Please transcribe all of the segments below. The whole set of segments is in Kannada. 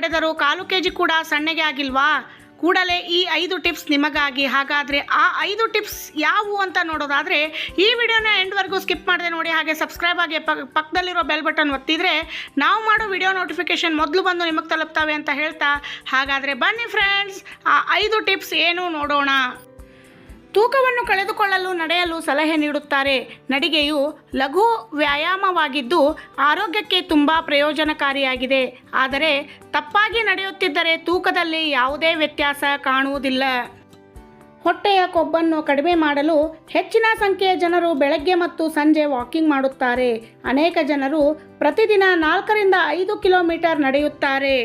ನಡೆದರೂ 1/4 kg ಕೂಡ ಸಣ್ಣಗೆ ಆಗಿಲ್ವಾ? ಕೂಡಲೇ ಈ 5 ಟಿಪ್ಸ್ ನಿಮಗಾಗಿ. ಹಾಗಾದರೆ ಆ 5 ಟಿಪ್ಸ್ ಯಾವುವು ಅಂತ ನೋಡೋದಾದರೆ ಈ ವಿಡಿಯೋನ ಎಂಡ್ವರೆಗೂ ಸ್ಕಿಪ್ ಮಾಡದೆ ನೋಡಿ. ಹಾಗೆ ಸಬ್ಸ್ಕ್ರೈಬ್ ಆಗಿ ಪಕ್ಕದಲ್ಲಿರೋ ಬೆಲ್ ಬಟನ್ ಒತ್ತಿದರೆ ನಾವು ಮಾಡೋ ವಿಡಿಯೋ ನೋಟಿಫಿಕೇಷನ್ ಮೊದಲು ಬಂದು ನಿಮಗೆ ತಲುಪ್ತವೆ ಅಂತ ಹೇಳ್ತಾ, ಹಾಗಾದರೆ ಬನ್ನಿ ಫ್ರೆಂಡ್ಸ್, ಆ 5 ಟಿಪ್ಸ್ ಏನು ನೋಡೋಣ. ತೂಕವನ್ನು ಕಳೆದುಕೊಳ್ಳಲು ನಡೆಯಲು ಸಲಹೆ ನೀಡುತ್ತಾರೆ. ನಡಿಗೆಯು ಲಘು ವ್ಯಾಯಾಮವಾಗಿದ್ದು ಆರೋಗ್ಯಕ್ಕೆ ತುಂಬ ಪ್ರಯೋಜನಕಾರಿಯಾಗಿದೆ. ಆದರೆ ತಪ್ಪಾಗಿ ನಡೆಯುತ್ತಿದ್ದರೆ ತೂಕದಲ್ಲಿ ಯಾವುದೇ ವ್ಯತ್ಯಾಸ ಕಾಣುವುದಿಲ್ಲ. ಹೊಟ್ಟೆಯ ಕೊಬ್ಬನ್ನು ಕಡಿಮೆ ಮಾಡಲು ಹೆಚ್ಚಿನ ಸಂಖ್ಯೆಯ ಜನರು ಬೆಳಗ್ಗೆ ಮತ್ತು ಸಂಜೆ ವಾಕಿಂಗ್ ಮಾಡುತ್ತಾರೆ. ಅನೇಕ ಜನರು ಪ್ರತಿದಿನ 4 ರಿಂದ 5 ಕಿಲೋಮೀಟರ್ ನಡೆಯುತ್ತಾರೆ.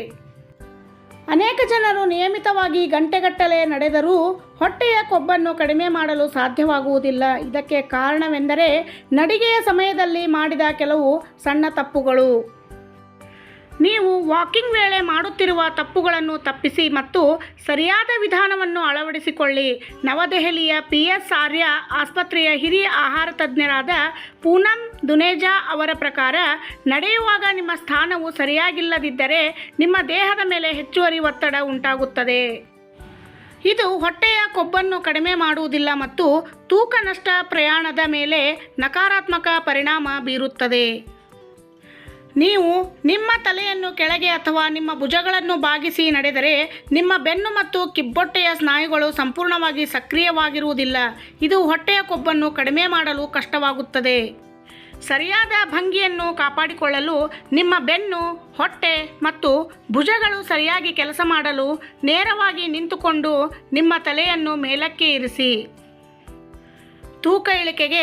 ಅನೇಕ ಜನರು ನಿಯಮಿತವಾಗಿ ಗಂಟೆಗಟ್ಟಲೆ ನಡೆದರೂ ಹೊಟ್ಟೆಯ ಕೊಬ್ಬನ್ನು ಕಡಿಮೆ ಮಾಡಲು ಸಾಧ್ಯವಾಗುವುದಿಲ್ಲ. ಇದಕ್ಕೆ ಕಾರಣವೆಂದರೆ ನಡಿಗೆಯ ಸಮಯದಲ್ಲಿ ಮಾಡಿದ ಕೆಲವು ಸಣ್ಣ ತಪ್ಪುಗಳು. ನೀವು ವಾಕಿಂಗ್ ವೇಳೆ ಮಾಡುತ್ತಿರುವ ತಪ್ಪುಗಳನ್ನು ತಪ್ಪಿಸಿ ಮತ್ತು ಸರಿಯಾದ ವಿಧಾನವನ್ನು ಅಳವಡಿಸಿಕೊಳ್ಳಿ. ನವದೆಹಲಿಯ PS ಆರ್ಯ ಆಸ್ಪತ್ರೆಯ ಹಿರಿಯ ಆಹಾರ ತಜ್ಞರಾದ ಪೂನಂ ದುನೇಜಾ ಅವರ ಪ್ರಕಾರ, ನಡೆಯುವಾಗ ನಿಮ್ಮ ಸ್ಥಾನವು ಸರಿಯಾಗಿಲ್ಲದಿದ್ದರೆ ನಿಮ್ಮ ದೇಹದ ಮೇಲೆ ಹೆಚ್ಚುವರಿ ಒತ್ತಡ ಉಂಟಾಗುತ್ತದೆ. ಇದು ಹೊಟ್ಟೆಯ ಕೊಬ್ಬನ್ನು ಕಡಿಮೆ ಮಾಡುವುದಿಲ್ಲ ಮತ್ತು ತೂಕ ನಷ್ಟ ಪ್ರಯಾಣದ ಮೇಲೆ ನಕಾರಾತ್ಮಕ ಪರಿಣಾಮ ಬೀರುತ್ತದೆ. ನೀವು ನಿಮ್ಮ ತಲೆಯನ್ನು ಕೆಳಗೆ ಅಥವಾ ನಿಮ್ಮ ಭುಜಗಳನ್ನು ಬಾಗಿಸಿ ನಡೆದರೆ ನಿಮ್ಮ ಬೆನ್ನು ಮತ್ತು ಕಿಬ್ಬೊಟ್ಟೆಯ ಸ್ನಾಯುಗಳು ಸಂಪೂರ್ಣವಾಗಿ ಸಕ್ರಿಯವಾಗಿರುವುದಿಲ್ಲ. ಇದು ಹೊಟ್ಟೆಯ ಕೊಬ್ಬನ್ನು ಕಡಿಮೆ ಮಾಡಲು ಕಷ್ಟವಾಗುತ್ತದೆ. ಸರಿಯಾದ ಭಂಗಿಯನ್ನು ಕಾಪಾಡಿಕೊಳ್ಳಲು ನಿಮ್ಮ ಬೆನ್ನು, ಹೊಟ್ಟೆ ಮತ್ತು ಭುಜಗಳು ಸರಿಯಾಗಿ ಕೆಲಸ ಮಾಡಲು ನೇರವಾಗಿ ನಿಂತುಕೊಂಡು ನಿಮ್ಮ ತಲೆಯನ್ನು ಮೇಲಕ್ಕೆ ಇರಿಸಿ. ತೂಕ ಇಳಿಕೆಗೆ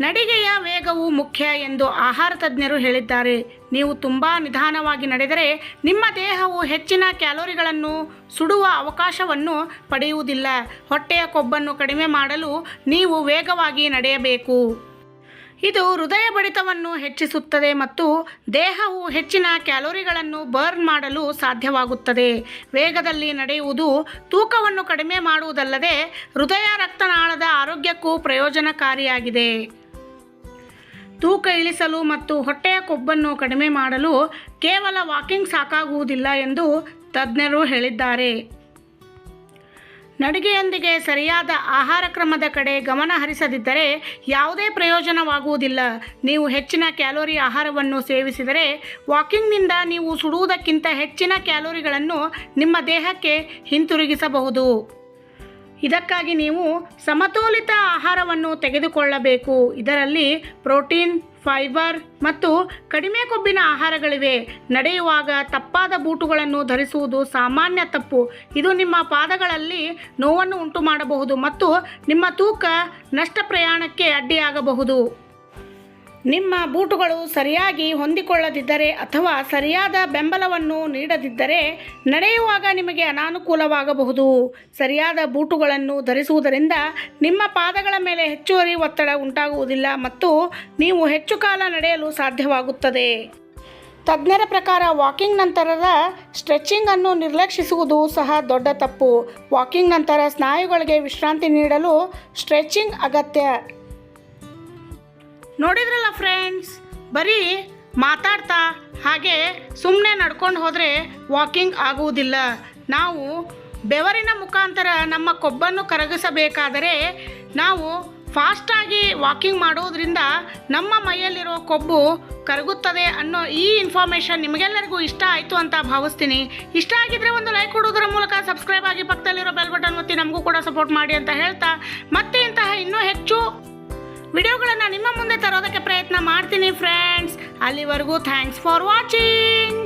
ನಡಿಗೆಯ ವೇಗವು ಮುಖ್ಯ ಎಂದು ಆಹಾರ ತಜ್ಞರು ಹೇಳಿದ್ದಾರೆ. ನೀವು ತುಂಬ ನಿಧಾನವಾಗಿ ನಡೆದರೆ ನಿಮ್ಮ ದೇಹವು ಹೆಚ್ಚಿನ ಕ್ಯಾಲೋರಿಗಳನ್ನು ಸುಡುವ ಅವಕಾಶವನ್ನು ಪಡೆಯುವುದಿಲ್ಲ. ಹೊಟ್ಟೆಯ ಕೊಬ್ಬನ್ನು ಕಡಿಮೆ ಮಾಡಲು ನೀವು ವೇಗವಾಗಿ ನಡೆಯಬೇಕು. ಇದು ಹೃದಯ ಬಡಿತವನ್ನು ಹೆಚ್ಚಿಸುತ್ತದೆ ಮತ್ತು ದೇಹವು ಹೆಚ್ಚಿನ ಕ್ಯಾಲೋರಿಗಳನ್ನು ಬರ್ನ್ ಮಾಡಲು ಸಾಧ್ಯವಾಗುತ್ತದೆ. ವೇಗದಲ್ಲಿ ನಡೆಯುವುದು ತೂಕವನ್ನು ಕಡಿಮೆ ಮಾಡುವುದಲ್ಲದೆ ಹೃದಯ ರಕ್ತನಾಳದ ಆರೋಗ್ಯಕ್ಕೂ ಪ್ರಯೋಜನಕಾರಿಯಾಗಿದೆ. ತೂಕ ಇಳಿಸಲು ಮತ್ತು ಹೊಟ್ಟೆಯ ಕೊಬ್ಬನ್ನು ಕಡಿಮೆ ಮಾಡಲು ಕೇವಲ ವಾಕಿಂಗ್ ಸಾಕಾಗುವುದಿಲ್ಲ ಎಂದು ತಜ್ಞರು ಹೇಳಿದ್ದಾರೆ. ನಡಿಗೆಯೊಂದಿಗೆ ಸರಿಯಾದ ಆಹಾರ ಕ್ರಮದ ಕಡೆ ಗಮನ ಹರಿಸದಿದ್ದರೆ ಯಾವುದೇ ಪ್ರಯೋಜನವಾಗುವುದಿಲ್ಲ. ನೀವು ಹೆಚ್ಚಿನ ಕ್ಯಾಲೋರಿ ಆಹಾರವನ್ನು ಸೇವಿಸಿದರೆ ವಾಕಿಂಗ್ನಿಂದ ನೀವು ಸುಡುವುದಕ್ಕಿಂತ ಹೆಚ್ಚಿನ ಕ್ಯಾಲೋರಿಗಳನ್ನು ನಿಮ್ಮ ದೇಹಕ್ಕೆ ಹಿಂತಿರುಗಿಸಬಹುದು. ಇದಕ್ಕಾಗಿ ನೀವು ಸಮತೋಲಿತ ಆಹಾರವನ್ನು ತೆಗೆದುಕೊಳ್ಳಬೇಕು. ಇದರಲ್ಲಿ ಪ್ರೋಟೀನ್, ಫೈಬರ್ ಮತ್ತು ಕಡಿಮೆ ಕೊಬ್ಬಿನ ಆಹಾರಗಳಿವೆ. ನಡೆಯುವಾಗ ತಪ್ಪಾದ ಬೂಟುಗಳನ್ನು ಧರಿಸುವುದು ಸಾಮಾನ್ಯ ತಪ್ಪು. ಇದು ನಿಮ್ಮ ಪಾದಗಳಲ್ಲಿ ನೋವನ್ನು ಉಂಟು ಮಾಡಬಹುದು ಮತ್ತು ನಿಮ್ಮ ತೂಕ ನಷ್ಟ ಪ್ರಯಾಣಕ್ಕೆ ಅಡ್ಡಿಯಾಗಬಹುದು. ನಿಮ್ಮ ಬೂಟುಗಳು ಸರಿಯಾಗಿ ಹೊಂದಿಕೊಳ್ಳದಿದ್ದರೆ ಅಥವಾ ಸರಿಯಾದ ಬೆಂಬಲವನ್ನು ನೀಡದಿದ್ದರೆ ನಡೆಯುವಾಗ ನಿಮಗೆ ಅನಾನುಕೂಲವಾಗಬಹುದು. ಸರಿಯಾದ ಬೂಟುಗಳನ್ನು ಧರಿಸುವುದರಿಂದ ನಿಮ್ಮ ಪಾದಗಳ ಮೇಲೆ ಹೆಚ್ಚುವರಿ ಒತ್ತಡ ಉಂಟಾಗುವುದಿಲ್ಲ ಮತ್ತು ನೀವು ಹೆಚ್ಚು ಕಾಲ ನಡೆಯಲು ಸಾಧ್ಯವಾಗುತ್ತದೆ. ತಜ್ಞರ ಪ್ರಕಾರ ವಾಕಿಂಗ್ ನಂತರದ ಸ್ಟ್ರೆಚಿಂಗ್ ಅನ್ನು ನಿರ್ಲಕ್ಷಿಸುವುದು ಸಹ ದೊಡ್ಡ ತಪ್ಪು. ವಾಕಿಂಗ್ ನಂತರ ಸ್ನಾಯುಗಳಿಗೆ ವಿಶ್ರಾಂತಿ ನೀಡಲು ಸ್ಟ್ರೆಚಿಂಗ್ ಅಗತ್ಯ. ನೋಡಿದ್ರಲ್ಲ ಫ್ರೆಂಡ್ಸ್, ಬರೀ ಮಾತಾಡ್ತಾ ಹಾಗೆ ಸುಮ್ಮನೆ ನಡ್ಕೊಂಡು ಹೋದರೆ ವಾಕಿಂಗ್ ಆಗುವುದಿಲ್ಲ. ನಾವು ಬೆವರಿನ ಮುಖಾಂತರ ನಮ್ಮ ಕೊಬ್ಬನ್ನು ಕರಗಿಸಬೇಕಾದರೆ ನಾವು ಫಾಸ್ಟಾಗಿ ವಾಕಿಂಗ್ ಮಾಡೋದ್ರಿಂದ ನಮ್ಮ ಮೈಯಲ್ಲಿರೋ ಕೊಬ್ಬು ಕರಗುತ್ತದೆ ಅನ್ನೋ ಈ ಇನ್ಫಾರ್ಮೇಷನ್ ನಿಮಗೆಲ್ಲರಿಗೂ ಇಷ್ಟ ಆಯಿತು ಅಂತ ಭಾವಿಸ್ತೀನಿ. ಇಷ್ಟ ಆಗಿದ್ರೆ ಒಂದು ಲೈಕ್ ಕೊಡೋದರ ಮೂಲಕ ಸಬ್ಸ್ಕ್ರೈಬ್ ಆಗಿ ಪಕ್ಕದಲ್ಲಿರೋ ಬೆಲ್ ಬಟನ್ ಒತ್ತಿ ನಮಗೂ ಕೂಡ ಸಪೋರ್ಟ್ ಮಾಡಿ ಅಂತ ಹೇಳ್ತಾ, ಮತ್ತೆ ಇಂತಹ ಇನ್ನೂ ಹೆಚ್ಚು ವಿಡಿಯೋಗಳನ್ನು ನಿಮ್ಮ ಮುಂದೆ ತರೋದಕ್ಕೆ ಪ್ರಯತ್ನ ಮಾಡ್ತೀನಿ ಫ್ರೆಂಡ್ಸ್. ಅಲ್ಲಿವರೆಗೂ ಥ್ಯಾಂಕ್ಸ್ ಫಾರ್ ವಾಚಿಂಗ್.